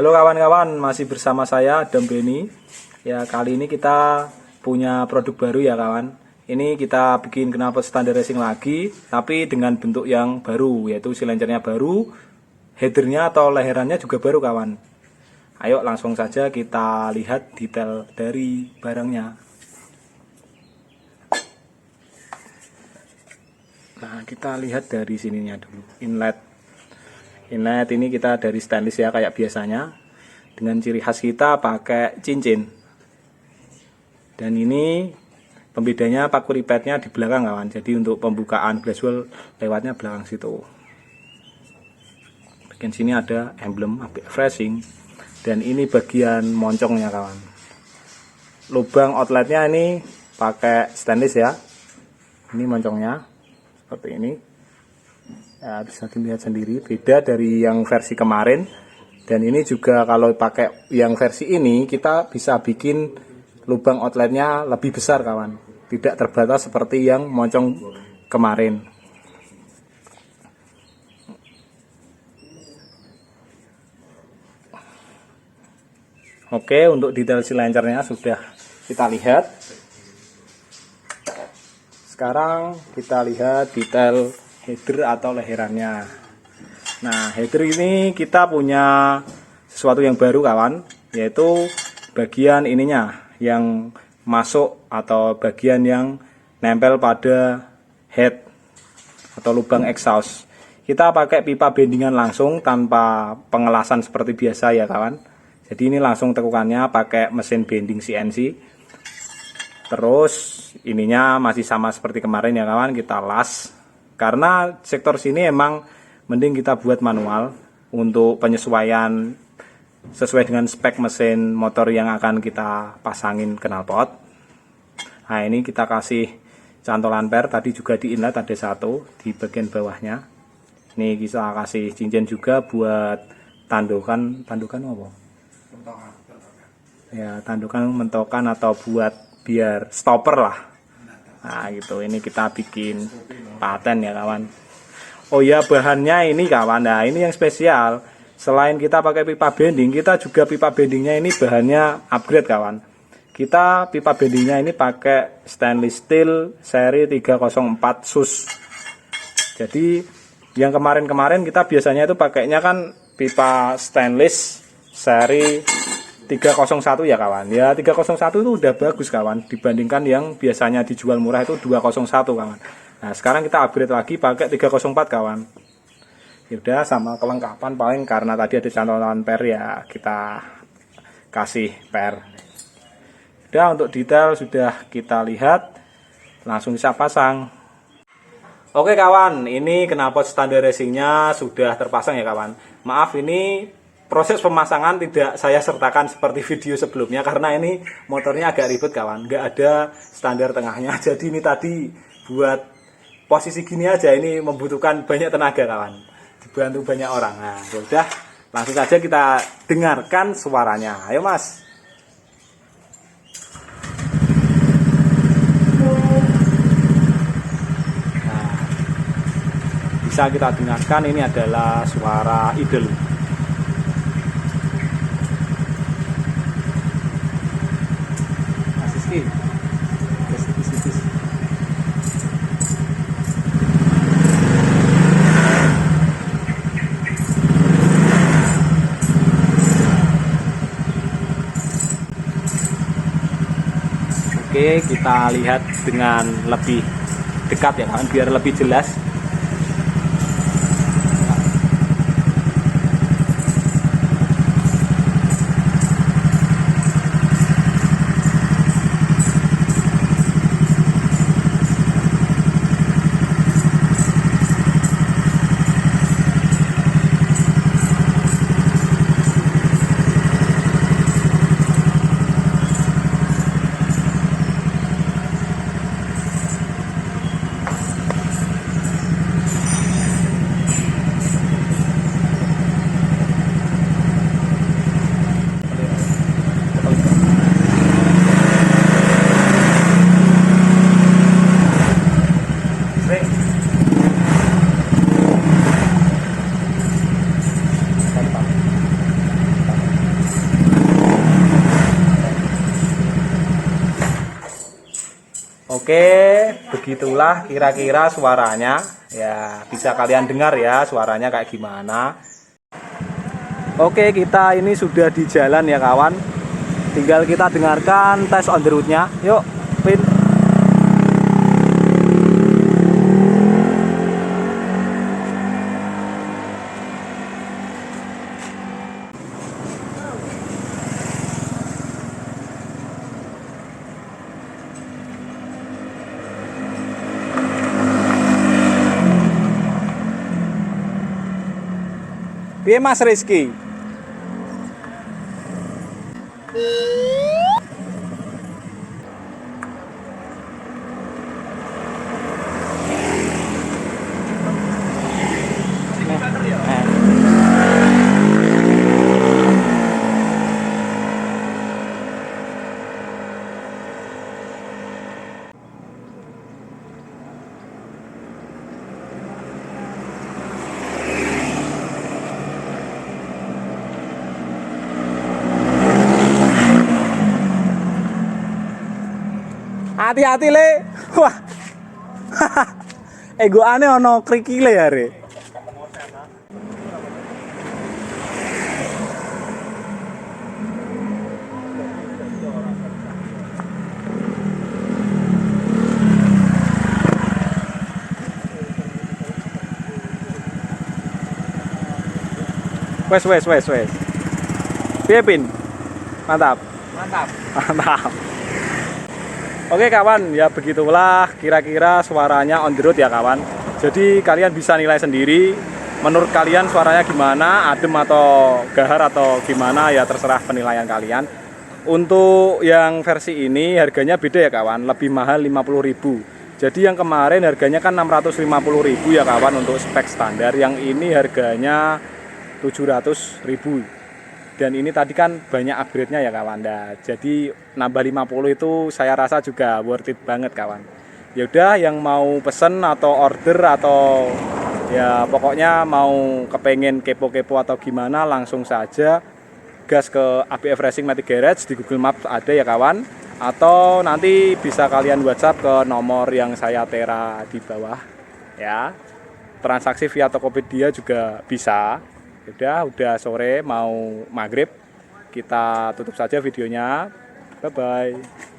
Halo kawan-kawan, masih bersama saya Adam Beni. Ya, kali ini kita punya produk baru ya kawan. Ini kita bikin knalpot standar racing lagi, tapi dengan bentuk yang baru, yaitu silencernya baru, headernya atau leherannya juga baru kawan. Ayo langsung saja kita lihat detail dari barangnya. Nah, kita lihat dari sininya dulu. Inlet ini kita dari stainless ya, kayak biasanya. Dengan ciri khas kita pakai cincin. Dan ini pembedanya paku ripetnya di belakang kawan. Jadi untuk pembukaan flashwell lewatnya belakang situ. Bagian sini ada emblem ABF Racing. Dan ini bagian moncongnya kawan. Lubang outletnya ini pakai stainless ya. Ini moncongnya seperti ini. Ya, bisa dilihat sendiri, beda dari yang versi kemarin. Dan ini juga kalau pakai yang versi ini, kita bisa bikin lubang outletnya lebih besar kawan, tidak terbatas seperti yang moncong kemarin. Oke, untuk detail silencernya sudah kita lihat. Sekarang kita lihat detail header atau leherannya. Nah, header ini kita punya sesuatu yang baru kawan, yaitu bagian ininya yang masuk atau bagian yang nempel pada head atau lubang exhaust. Kita pakai pipa bendingan langsung tanpa pengelasan seperti biasa ya kawan. Jadi ini langsung tekukannya pakai mesin bending CNC. Terus ininya masih sama seperti kemarin ya kawan, kita las. Karena sektor sini emang mending kita buat manual untuk penyesuaian sesuai dengan spek mesin motor yang akan kita pasangin knalpot. Nah, ini kita kasih cantolan per, tadi juga di inlet ada satu di bagian bawahnya. Ini kita kasih cincin juga buat tandukan apa? Ya, tandukan mentokan atau buat biar stopper lah. Nah gitu, ini kita bikin paten ya kawan. Oh ya, bahannya ini kawan, nah ini yang spesial. Selain kita pakai pipa bending, kita juga pipa bendingnya ini bahannya upgrade kawan. Kita pipa bendingnya ini pakai stainless steel seri 304 SUS. Jadi yang kemarin-kemarin kita biasanya itu pakainya kan pipa stainless seri 301 ya kawan. Ya 301 itu udah bagus kawan, dibandingkan yang biasanya dijual murah itu 201 kawan. Nah sekarang kita upgrade lagi pakai 304 kawan. Yaudah, sama kelengkapan paling karena tadi ada cantolan per ya kita kasih per. Udah, untuk detail sudah kita lihat, langsung bisa pasang. Oke kawan, ini knalpot standar racingnya sudah terpasang ya kawan. Maaf, ini proses pemasangan tidak saya sertakan seperti video sebelumnya karena ini motornya agak ribet kawan, nggak ada standar tengahnya. Jadi ini tadi buat posisi gini aja ini membutuhkan banyak tenaga kawan, dibantu banyak orang. Nah sudah, langsung saja kita dengarkan suaranya. Ayo mas. Nah, bisa kita dengarkan, ini adalah suara idle. Oke, kita lihat dengan lebih dekat ya kawan, biar lebih jelas. Oke, begitulah kira-kira suaranya. Ya, bisa kalian dengar ya suaranya kayak gimana. Oke, kita ini sudah di jalan ya kawan. Tinggal kita dengarkan tes on the road-nya. Yuk, Pin. Piye Mas Rizky? Hati-hati le. Wah. Ego aneh ono krikile ya re. Wes. Piye Pin? Mantap. Mantap. Oke kawan, ya begitulah kira-kira suaranya on the road ya kawan. Jadi kalian bisa nilai sendiri. Menurut kalian suaranya gimana? Adem atau gahar atau gimana? Ya terserah penilaian kalian. Untuk yang versi ini harganya beda ya kawan. Lebih mahal 50.000. Jadi yang kemarin harganya kan 650.000 ya kawan untuk spek standar. Yang ini harganya 700.000. Dan ini tadi kan banyak upgrade-nya ya kawan. Nah, jadi nambah 50 itu saya rasa juga worth it banget kawan. Ya udah yang mau pesen atau order atau ya pokoknya mau kepengen kepo-kepo atau gimana langsung saja gas ke ABF Racing Matic Garage, di Google Maps ada ya kawan. Atau nanti bisa kalian WhatsApp ke nomor yang saya tera di bawah ya. Transaksi via Tokopedia juga bisa. Udah sore mau maghrib, kita tutup saja videonya. Bye bye.